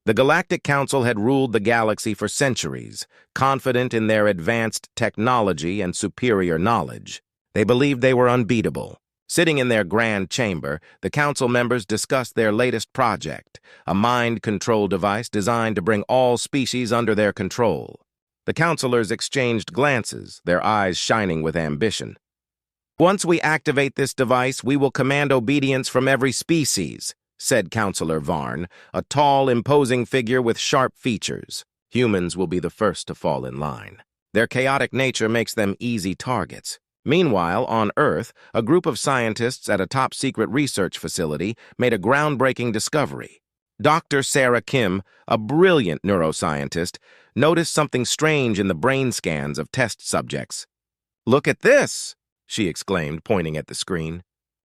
The Galactic Council had ruled the galaxy for centuries, confident in their advanced technology and superior knowledge. They believed they were unbeatable. Sitting in their grand chamber, the council members discussed their latest project, a mind control device designed to bring all species under their control. The councilors exchanged glances, their eyes shining with ambition. "Once we activate this device, we will command obedience from every species," said Councilor Varn, a tall, imposing figure with sharp features. "Humans will be the first to fall in line. Their chaotic nature makes them easy targets." Meanwhile, on Earth, a group of scientists at a top-secret research facility made a groundbreaking discovery. Dr. Sarah Kim, a brilliant neuroscientist, noticed something strange in the brain scans of test subjects. "Look at this!" she exclaimed, pointing at the screen.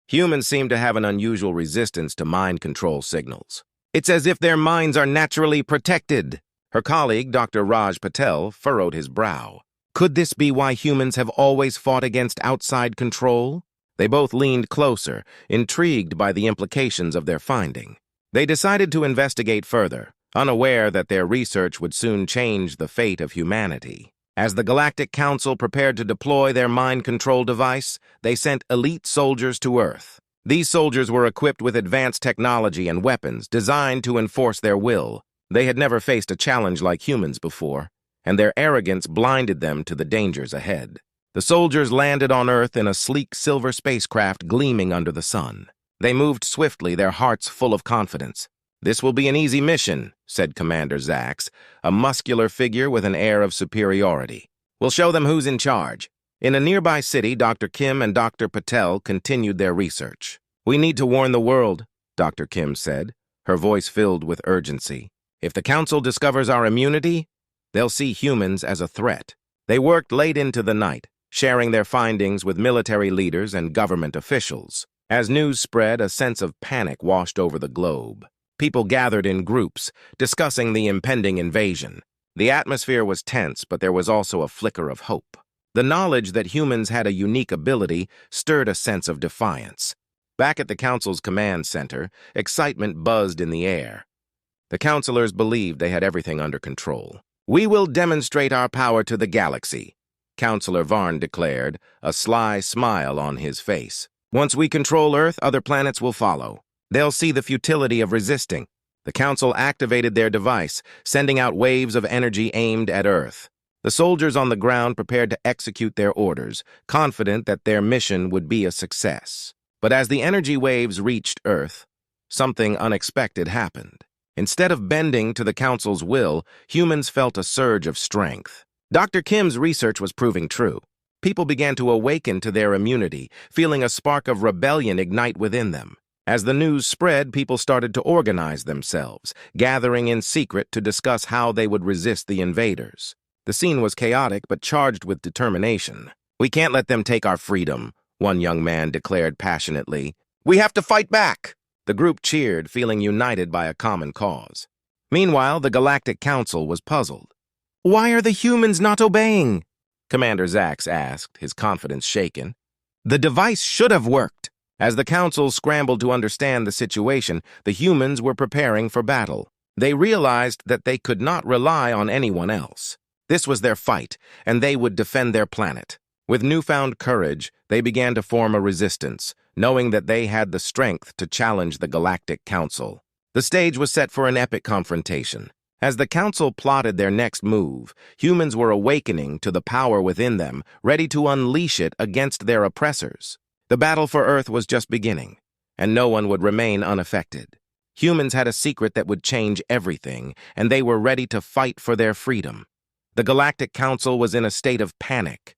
Humans seem to have an unusual resistance to mind control signals. "It's as if their minds are naturally protected." Her colleague, Dr. Raj Patel, furrowed his brow. Could this be why humans have always fought against outside control? They both leaned closer, intrigued by the implications of their finding. They decided to investigate further, unaware that their research would soon change the fate of humanity. As the Galactic Council prepared to deploy their mind control device, they sent elite soldiers to Earth. These soldiers were equipped with advanced technology and weapons designed to enforce their will. They had never faced a challenge like humans before, and their arrogance blinded them to the dangers ahead. The soldiers landed on Earth in a sleek silver spacecraft gleaming under the sun. They moved swiftly, their hearts full of confidence. "This will be an easy mission," said Commander Zax, a muscular figure with an air of superiority. "We'll show them who's in charge." In a nearby city, Dr. Kim and Dr. Patel continued their research. "We need to warn the world," Dr. Kim said, her voice filled with urgency. "If the Council discovers our immunity, they'll see humans as a threat." They worked late into the night, sharing their findings with military leaders and government officials. As news spread, a sense of panic washed over the globe. People gathered in groups, discussing the impending invasion. The atmosphere was tense, but there was also a flicker of hope. The knowledge that humans had a unique ability stirred a sense of defiance. Back at the Council's command center, excitement buzzed in the air. The councilors believed they had everything under control. "We will demonstrate our power to the galaxy," Councilor Varn declared, a sly smile on his face. "Once we control Earth, other planets will follow. They'll see the futility of resisting." The Council activated their device, sending out waves of energy aimed at Earth. The soldiers on the ground prepared to execute their orders, confident that their mission would be a success. But as the energy waves reached Earth, something unexpected happened. Instead of bending to the Council's will, humans felt a surge of strength. Dr. Kim's research was proving true. People began to awaken to their immunity, feeling a spark of rebellion ignite within them. As the news spread, people started to organize themselves, gathering in secret to discuss how they would resist the invaders. The scene was chaotic but charged with determination. "We can't let them take our freedom," one young man declared passionately. "We have to fight back!" The group cheered, feeling united by a common cause. Meanwhile, the Galactic Council was puzzled. "Why are the humans not obeying?" Commander Zax asked, his confidence shaken. "The device should have worked." As the Council scrambled to understand the situation, the humans were preparing for battle. They realized that they could not rely on anyone else. This was their fight, and they would defend their planet. With newfound courage, they began to form a resistance, knowing that they had the strength to challenge the Galactic Council. The stage was set for an epic confrontation. As the Council plotted their next move, humans were awakening to the power within them, ready to unleash it against their oppressors. The battle for Earth was just beginning, and no one would remain unaffected. Humans had a secret that would change everything, and they were ready to fight for their freedom. The Galactic Council was in a state of panic.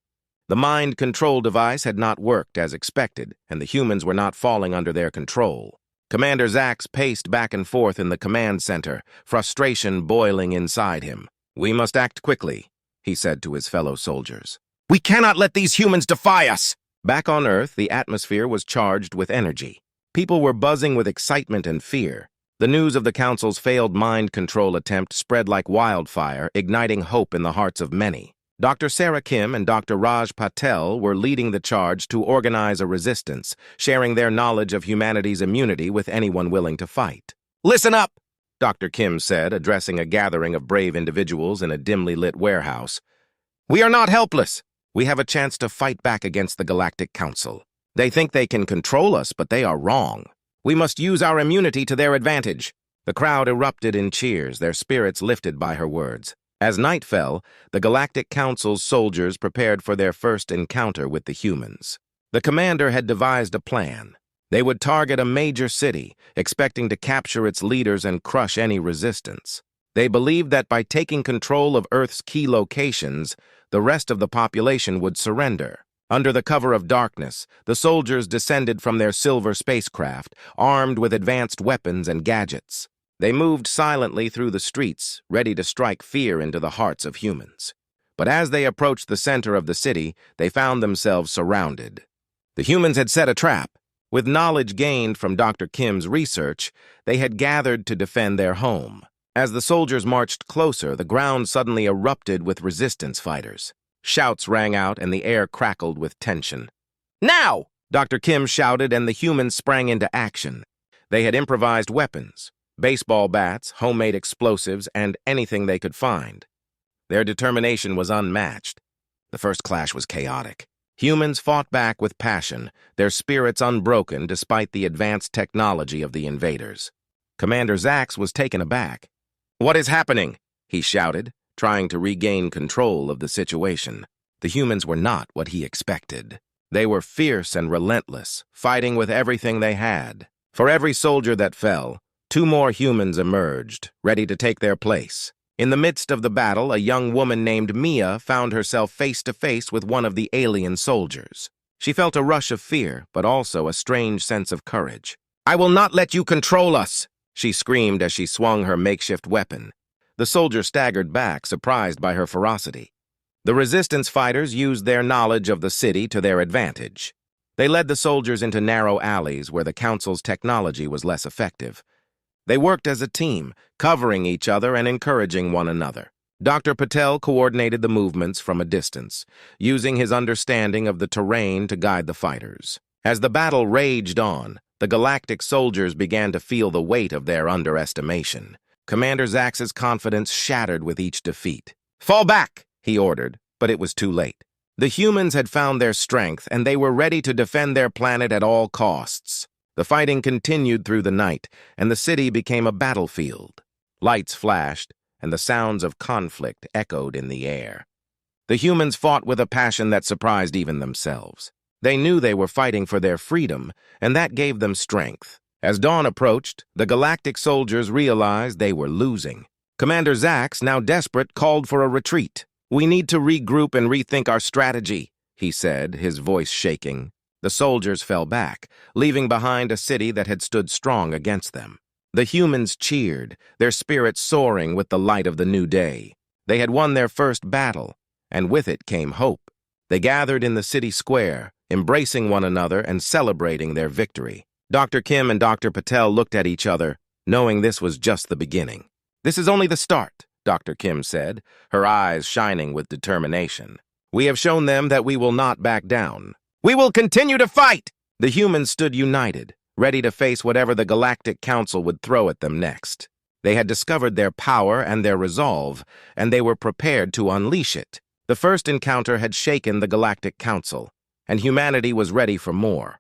The mind control device had not worked as expected, and the humans were not falling under their control. Commander Zax paced back and forth in the command center, frustration boiling inside him. "We must act quickly," he said to his fellow soldiers. "We cannot let these humans defy us!" Back on Earth, the atmosphere was charged with energy. People were buzzing with excitement and fear. The news of the Council's failed mind control attempt spread like wildfire, igniting hope in the hearts of many. Dr. Sarah Kim and Dr. Raj Patel were leading the charge to organize a resistance, sharing their knowledge of humanity's immunity with anyone willing to fight. "Listen up!" Dr. Kim said, addressing a gathering of brave individuals in a dimly lit warehouse. "We are not helpless. We have a chance to fight back against the Galactic Council. They think they can control us, but they are wrong. We must use our immunity to their advantage." The crowd erupted in cheers, their spirits lifted by her words. As night fell, the Galactic Council's soldiers prepared for their first encounter with the humans. The commander had devised a plan. They would target a major city, expecting to capture its leaders and crush any resistance. They believed that by taking control of Earth's key locations, the rest of the population would surrender. Under the cover of darkness, the soldiers descended from their silver spacecraft, armed with advanced weapons and gadgets. They moved silently through the streets, ready to strike fear into the hearts of humans. But as they approached the center of the city, they found themselves surrounded. The humans had set a trap. With knowledge gained from Dr. Kim's research, they had gathered to defend their home. As the soldiers marched closer, the ground suddenly erupted with resistance fighters. Shouts rang out and the air crackled with tension. "Now!" Dr. Kim shouted, and the humans sprang into action. They had improvised weapons, baseball bats, homemade explosives, and anything they could find. Their determination was unmatched. The first clash was chaotic. Humans fought back with passion, their spirits unbroken despite the advanced technology of the invaders. Commander Zax was taken aback. "What is happening?" he shouted, trying to regain control of the situation. The humans were not what he expected. They were fierce and relentless, fighting with everything they had. For every soldier that fell, 2 more humans emerged, ready to take their place. In the midst of the battle, a young woman named Mia found herself face to face with one of the alien soldiers. She felt a rush of fear, but also a strange sense of courage. "I will not let you control us!" she screamed as she swung her makeshift weapon. The soldier staggered back, surprised by her ferocity. The resistance fighters used their knowledge of the city to their advantage. They led the soldiers into narrow alleys where the Council's technology was less effective. They worked as a team, covering each other and encouraging one another. Dr. Patel coordinated the movements from a distance, using his understanding of the terrain to guide the fighters. As the battle raged on, the galactic soldiers began to feel the weight of their underestimation. Commander Zax's confidence shattered with each defeat. "Fall back!" he ordered, but it was too late. The humans had found their strength, and they were ready to defend their planet at all costs. The fighting continued through the night, and the city became a battlefield. Lights flashed, and the sounds of conflict echoed in the air. The humans fought with a passion that surprised even themselves. They knew they were fighting for their freedom, and that gave them strength. As dawn approached, the galactic soldiers realized they were losing. Commander Zax, now desperate, called for a retreat. "We need to regroup and rethink our strategy," he said, his voice shaking. The soldiers fell back, leaving behind a city that had stood strong against them. The humans cheered, their spirits soaring with the light of the new day. They had won their first battle, and with it came hope. They gathered in the city square, embracing one another and celebrating their victory. Dr. Kim and Dr. Patel looked at each other, knowing this was just the beginning. "This is only the start," Dr. Kim said, her eyes shining with determination. "We have shown them that we will not back down. We will continue to fight!" The humans stood united, ready to face whatever the Galactic Council would throw at them next. They had discovered their power and their resolve, and they were prepared to unleash it. The first encounter had shaken the Galactic Council, and humanity was ready for more.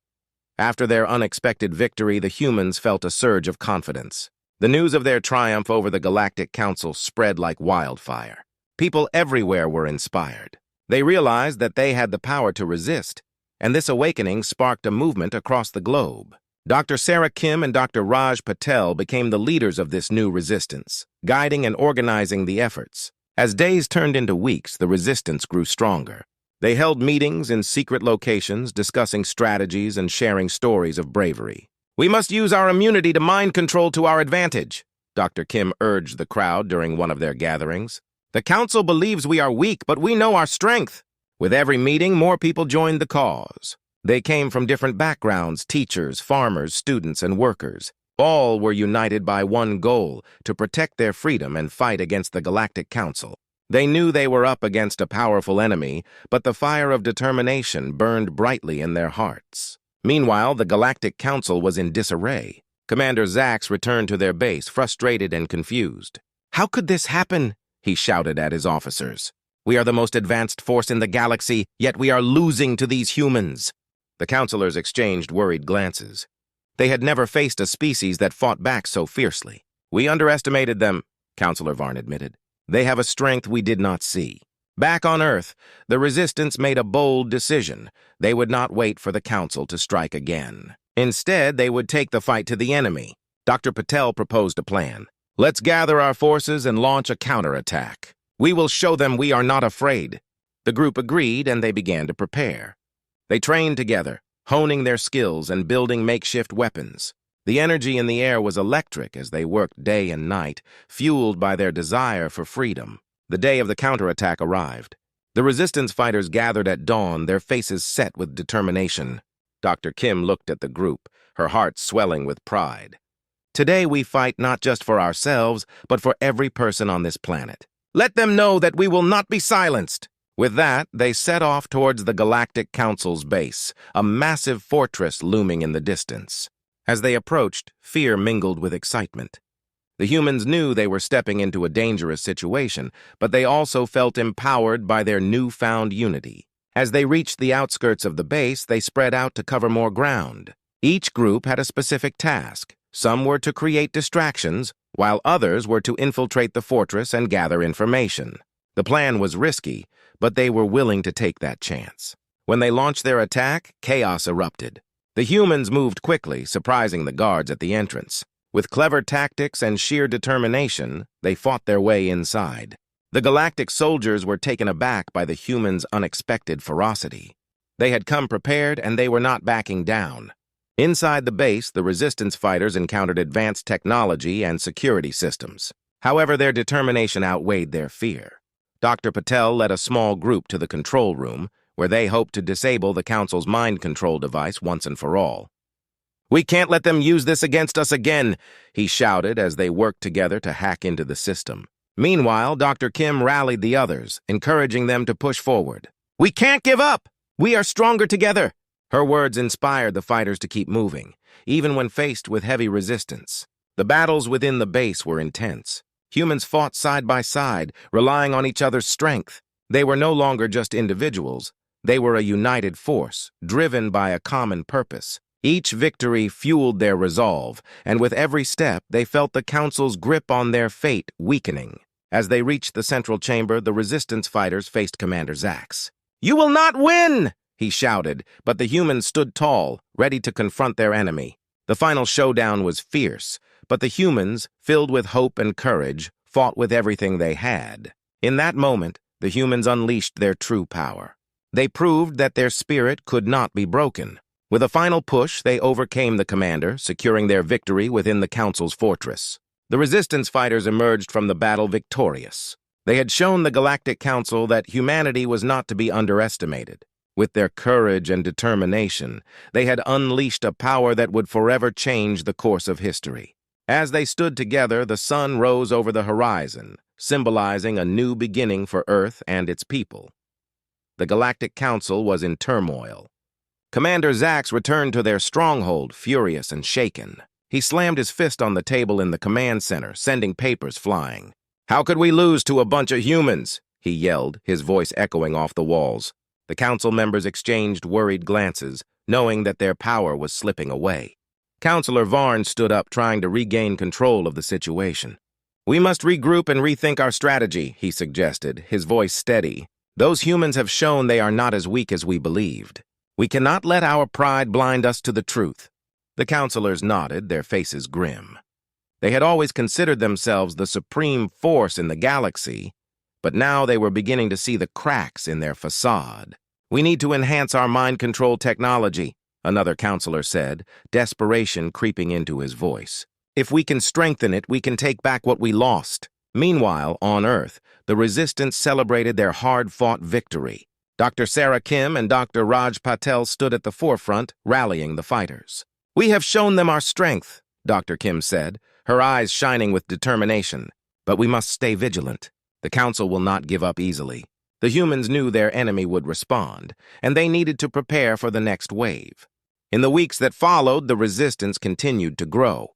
After their unexpected victory, the humans felt a surge of confidence. The news of their triumph over the Galactic Council spread like wildfire. People everywhere were inspired. They realized that they had the power to resist, and this awakening sparked a movement across the globe. Dr. Sarah Kim and Dr. Raj Patel became the leaders of this new resistance, guiding and organizing the efforts. As days turned into weeks, the resistance grew stronger. They held meetings in secret locations, discussing strategies and sharing stories of bravery. "We must use our immunity to mind control to our advantage," Dr. Kim urged the crowd during one of their gatherings. "The Council believes we are weak, but we know our strength." With every meeting, more people joined the cause. They came from different backgrounds: teachers, farmers, students, and workers. All were united by one goal: to protect their freedom and fight against the Galactic Council. They knew they were up against a powerful enemy, but the fire of determination burned brightly in their hearts. Meanwhile, the Galactic Council was in disarray. Commander Zax returned to their base, frustrated and confused. "How could this happen?" he shouted at his officers. "We are the most advanced force in the galaxy, yet we are losing to these humans." The counselors exchanged worried glances. They had never faced a species that fought back so fiercely. "We underestimated them," Counselor Varn admitted. "They have a strength we did not see." Back on Earth, the Resistance made a bold decision. They would not wait for the Council to strike again. Instead, they would take the fight to the enemy. Dr. Patel proposed a plan. "Let's gather our forces and launch a counterattack. We will show them we are not afraid." The group agreed, and they began to prepare. They trained together, honing their skills and building makeshift weapons. The energy in the air was electric as they worked day and night, fueled by their desire for freedom. The day of the counterattack arrived. The Resistance fighters gathered at dawn, their faces set with determination. Dr. Kim looked at the group, her heart swelling with pride. "Today we fight not just for ourselves, but for every person on this planet. Let them know that we will not be silenced." With that, they set off towards the Galactic Council's base, a massive fortress looming in the distance. As they approached, fear mingled with excitement. The humans knew they were stepping into a dangerous situation, but they also felt empowered by their newfound unity. As they reached the outskirts of the base, they spread out to cover more ground. Each group had a specific task. Some were to create distractions, while others were to infiltrate the fortress and gather information. The plan was risky, but they were willing to take that chance. When they launched their attack, chaos erupted. The humans moved quickly, surprising the guards at the entrance. With clever tactics and sheer determination, they fought their way inside. The galactic soldiers were taken aback by the humans' unexpected ferocity. They had come prepared, and they were not backing down. Inside the base, the Resistance fighters encountered advanced technology and security systems. However, their determination outweighed their fear. Dr. Patel led a small group to the control room, where they hoped to disable the Council's mind control device once and for all. "We can't let them use this against us again," he shouted as they worked together to hack into the system. Meanwhile, Dr. Kim rallied the others, encouraging them to push forward. "We can't give up! We are stronger together!" Her words inspired the fighters to keep moving, even when faced with heavy resistance. The battles within the base were intense. Humans fought side by side, relying on each other's strength. They were no longer just individuals. They were a united force, driven by a common purpose. Each victory fueled their resolve, and with every step, they felt the Council's grip on their fate weakening. As they reached the central chamber, the Resistance fighters faced Commander Zax. "You will not win!" he shouted, but the humans stood tall, ready to confront their enemy. The final showdown was fierce, but the humans, filled with hope and courage, fought with everything they had. In that moment, the humans unleashed their true power. They proved that their spirit could not be broken. With a final push, they overcame the commander, securing their victory within the Council's fortress. The Resistance fighters emerged from the battle victorious. They had shown the Galactic Council that humanity was not to be underestimated. With their courage and determination, they had unleashed a power that would forever change the course of history. As they stood together, the sun rose over the horizon, symbolizing a new beginning for Earth and its people. The Galactic Council was in turmoil. Commander Zax returned to their stronghold, furious and shaken. He slammed his fist on the table in the command center, sending papers flying. "How could we lose to a bunch of humans?" he yelled, his voice echoing off the walls. The council members exchanged worried glances, knowing that their power was slipping away. Counselor Varn stood up, trying to regain control of the situation. "We must regroup and rethink our strategy," he suggested, his voice steady. "Those humans have shown they are not as weak as we believed. We cannot let our pride blind us to the truth." The counselors nodded, their faces grim. They had always considered themselves the supreme force in the galaxy, but now they were beginning to see the cracks in their facade. "We need to enhance our mind control technology," another counselor said, desperation creeping into his voice. "If we can strengthen it, we can take back what we lost." Meanwhile, on Earth, the Resistance celebrated their hard-fought victory. Dr. Sarah Kim and Dr. Raj Patel stood at the forefront, rallying the fighters. "We have shown them our strength," Dr. Kim said, her eyes shining with determination. "But we must stay vigilant. The Council will not give up easily." The humans knew their enemy would respond, and they needed to prepare for the next wave. In the weeks that followed, the Resistance continued to grow.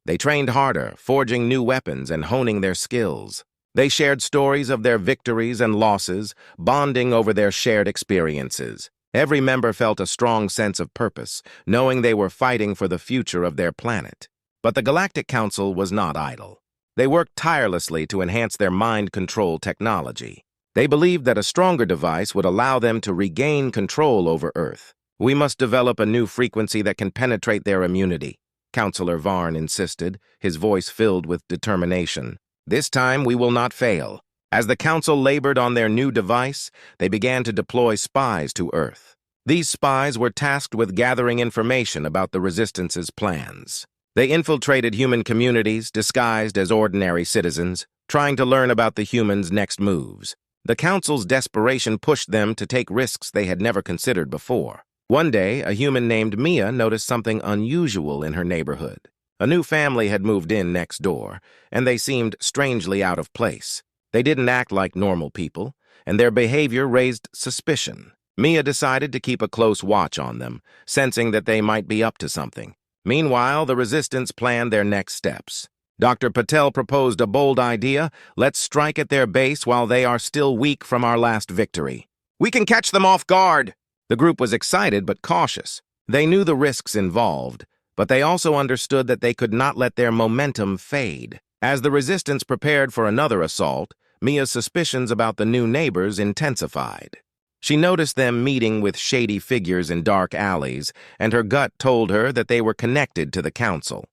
They trained harder, forging new weapons and honing their skills. They shared stories of their victories and losses, bonding over their shared experiences. Every member felt a strong sense of purpose, knowing they were fighting for the future of their planet. But the Galactic Council was not idle. They worked tirelessly to enhance their mind control technology. They believed that a stronger device would allow them to regain control over Earth. "We must develop a new frequency that can penetrate their immunity," Counselor Varn insisted, his voice filled with determination. "This time we will not fail." As the Council labored on their new device, they began to deploy spies to Earth. These spies were tasked with gathering information about the Resistance's plans. They infiltrated human communities disguised as ordinary citizens, trying to learn about the humans' next moves. The Council's desperation pushed them to take risks they had never considered before. One day, a human named Mia noticed something unusual in her neighborhood. A new family had moved in next door, and they seemed strangely out of place. They didn't act like normal people, and their behavior raised suspicion. Mia decided to keep a close watch on them, sensing that they might be up to something. Meanwhile, the Resistance planned their next steps. Dr. Patel proposed a bold idea: let's strike at their base while they are still weak from our last victory. "We can catch them off guard!" The group was excited but cautious. They knew the risks involved, but they also understood that they could not let their momentum fade. As the Resistance prepared for another assault, Mia's suspicions about the new neighbors intensified. She noticed them meeting with shady figures in dark alleys, and her gut told her that they were connected to the Council.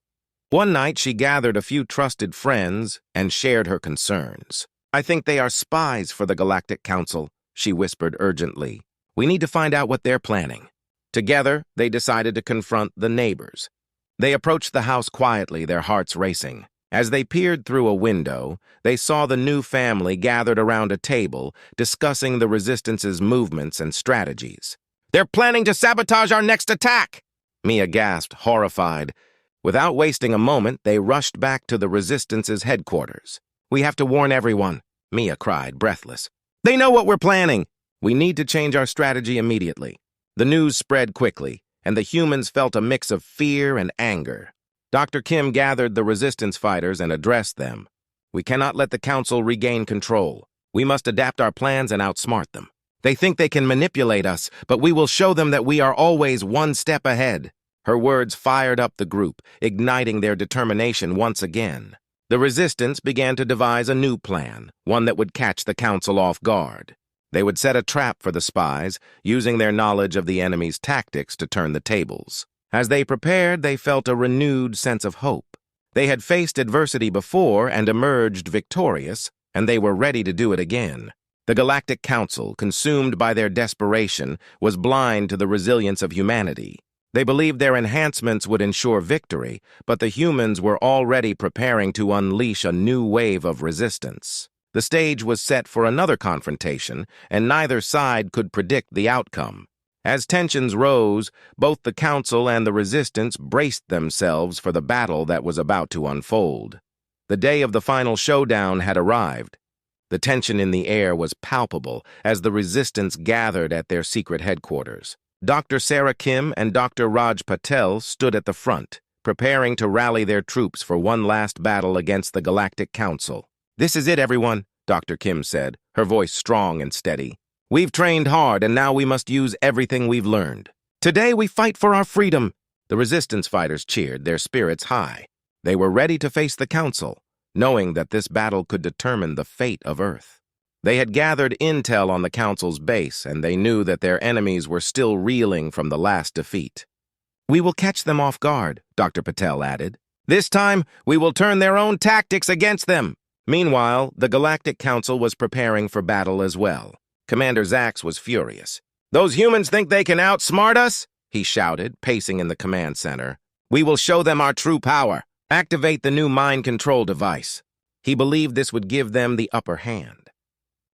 One night, she gathered a few trusted friends and shared her concerns. "I think they are spies for the Galactic Council," she whispered urgently. "We need to find out what they're planning." Together, they decided to confront the neighbors. They approached the house quietly, their hearts racing. As they peered through a window, they saw the new family gathered around a table, discussing the Resistance's movements and strategies. "They're planning to sabotage our next attack!" Mia gasped, horrified. Without wasting a moment, they rushed back to the Resistance's headquarters. "We have to warn everyone," Mia cried, breathless. "They know what we're planning!" "We need to change our strategy immediately." The news spread quickly, and the humans felt a mix of fear and anger. Dr. Kim gathered the Resistance fighters and addressed them. "We cannot let the Council regain control. We must adapt our plans and outsmart them. They think they can manipulate us, but we will show them that we are always one step ahead." Her words fired up the group, igniting their determination once again. The Resistance began to devise a new plan, one that would catch the Council off guard. They would set a trap for the spies, using their knowledge of the enemy's tactics to turn the tables. As they prepared, they felt a renewed sense of hope. They had faced adversity before and emerged victorious, and they were ready to do it again. The Galactic Council, consumed by their desperation, was blind to the resilience of humanity. They believed their enhancements would ensure victory, but the humans were already preparing to unleash a new wave of resistance. The stage was set for another confrontation, and neither side could predict the outcome. As tensions rose, both the Council and the Resistance braced themselves for the battle that was about to unfold. The day of the final showdown had arrived. The tension in the air was palpable as the Resistance gathered at their secret headquarters. Dr. Sarah Kim and Dr. Raj Patel stood at the front, preparing to rally their troops for one last battle against the Galactic Council. "This is it, everyone," Dr. Kim said, her voice strong and steady. "We've trained hard, and now we must use everything we've learned. Today we fight for our freedom." The Resistance fighters cheered, their spirits high. They were ready to face the Council, knowing that this battle could determine the fate of Earth. They had gathered intel on the Council's base, and they knew that their enemies were still reeling from the last defeat. "We will catch them off guard," Dr. Patel added. "This time, we will turn their own tactics against them." Meanwhile, the Galactic Council was preparing for battle as well. Commander Zax was furious. "Those humans think they can outsmart us?" he shouted, pacing in the command center. "We will show them our true power. Activate the new mind control device." He believed this would give them the upper hand.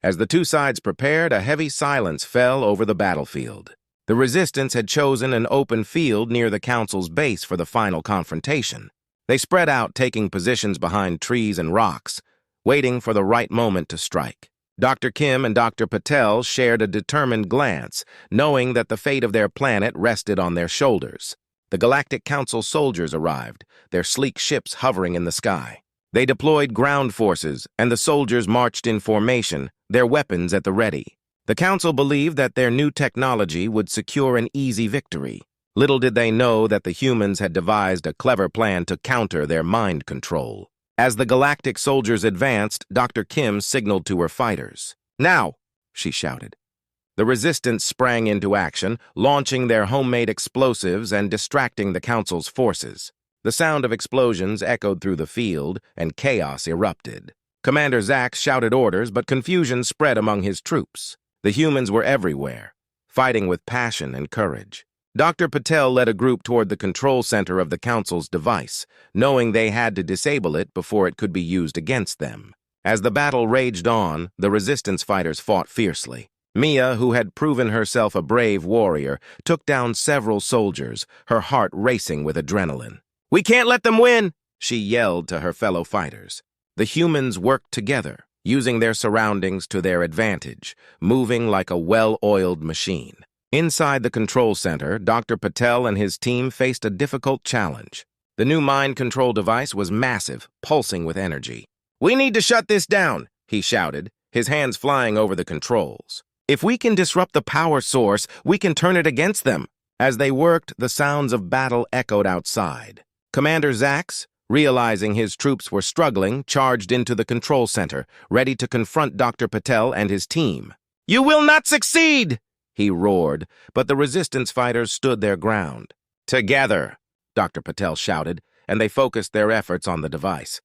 As the two sides prepared, a heavy silence fell over the battlefield. The Resistance had chosen an open field near the Council's base for the final confrontation. They spread out, taking positions behind trees and rocks, waiting for the right moment to strike. Dr. Kim and Dr. Patel shared a determined glance, knowing that the fate of their planet rested on their shoulders. The Galactic Council soldiers arrived, their sleek ships hovering in the sky. They deployed ground forces, and the soldiers marched in formation, their weapons at the ready. The Council believed that their new technology would secure an easy victory. Little did they know that the humans had devised a clever plan to counter their mind control. As the Galactic soldiers advanced, Dr. Kim signaled to her fighters. "Now!" she shouted. The Resistance sprang into action, launching their homemade explosives and distracting the Council's forces. The sound of explosions echoed through the field, and chaos erupted. Commander Zax shouted orders, but confusion spread among his troops. The humans were everywhere, fighting with passion and courage. Dr. Patel led a group toward the control center of the Council's device, knowing they had to disable it before it could be used against them. As the battle raged on, the Resistance fighters fought fiercely. Mia, who had proven herself a brave warrior, took down several soldiers, her heart racing with adrenaline. "We can't let them win!" she yelled to her fellow fighters. The humans worked together, using their surroundings to their advantage, moving like a well-oiled machine. Inside the control center, Dr. Patel and his team faced a difficult challenge. The new mind control device was massive, pulsing with energy. "We need to shut this down," he shouted, his hands flying over the controls. "If we can disrupt the power source, we can turn it against them." As they worked, the sounds of battle echoed outside. Commander Zax, realizing his troops were struggling, charged into the control center, ready to confront Dr. Patel and his team. "You will not succeed!" he roared, but the Resistance fighters stood their ground. "Together!" Dr. Patel shouted, and they focused their efforts on the device.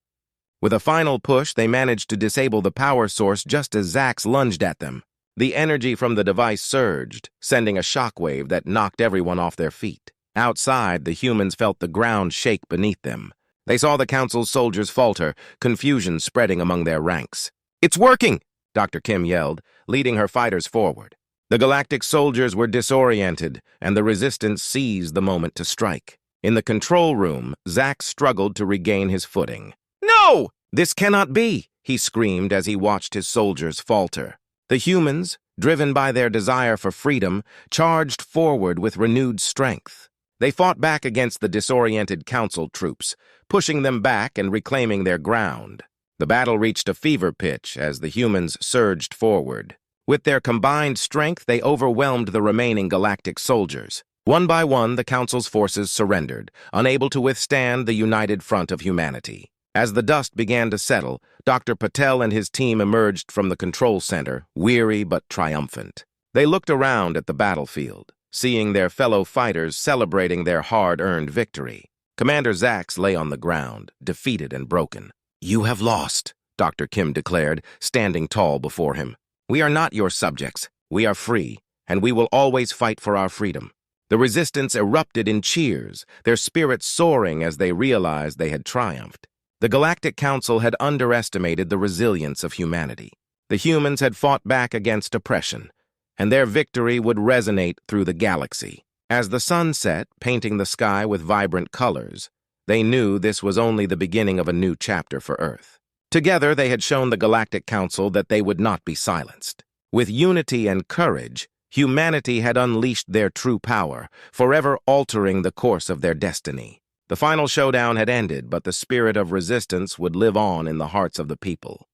With a final push, they managed to disable the power source just as Zax lunged at them. The energy from the device surged, sending a shockwave that knocked everyone off their feet. Outside, the humans felt the ground shake beneath them. They saw the Council's soldiers falter, confusion spreading among their ranks. "It's working!" Dr. Kim yelled, leading her fighters forward. The Galactic soldiers were disoriented, and the Resistance seized the moment to strike. In the control room, Zax struggled to regain his footing. "No! This cannot be!" he screamed as he watched his soldiers falter. The humans, driven by their desire for freedom, charged forward with renewed strength. They fought back against the disoriented Council troops, pushing them back and reclaiming their ground. The battle reached a fever pitch as the humans surged forward. With their combined strength, they overwhelmed the remaining Galactic soldiers. One by one, the Council's forces surrendered, unable to withstand the united front of humanity. As the dust began to settle, Dr. Patel and his team emerged from the control center, weary but triumphant. They looked around at the battlefield, seeing their fellow fighters celebrating their hard-earned victory. Commander Zax lay on the ground, defeated and broken. "You have lost," Dr. Kim declared, standing tall before him. "We are not your subjects. We are free, and we will always fight for our freedom." The Resistance erupted in cheers, their spirits soaring as they realized they had triumphed. The Galactic Council had underestimated the resilience of humanity. The humans had fought back against oppression, and their victory would resonate through the galaxy. As the sun set, painting the sky with vibrant colors, they knew this was only the beginning of a new chapter for Earth. Together, they had shown the Galactic Council that they would not be silenced. With unity and courage, humanity had unleashed their true power, forever altering the course of their destiny. The final showdown had ended, but the spirit of resistance would live on in the hearts of the people.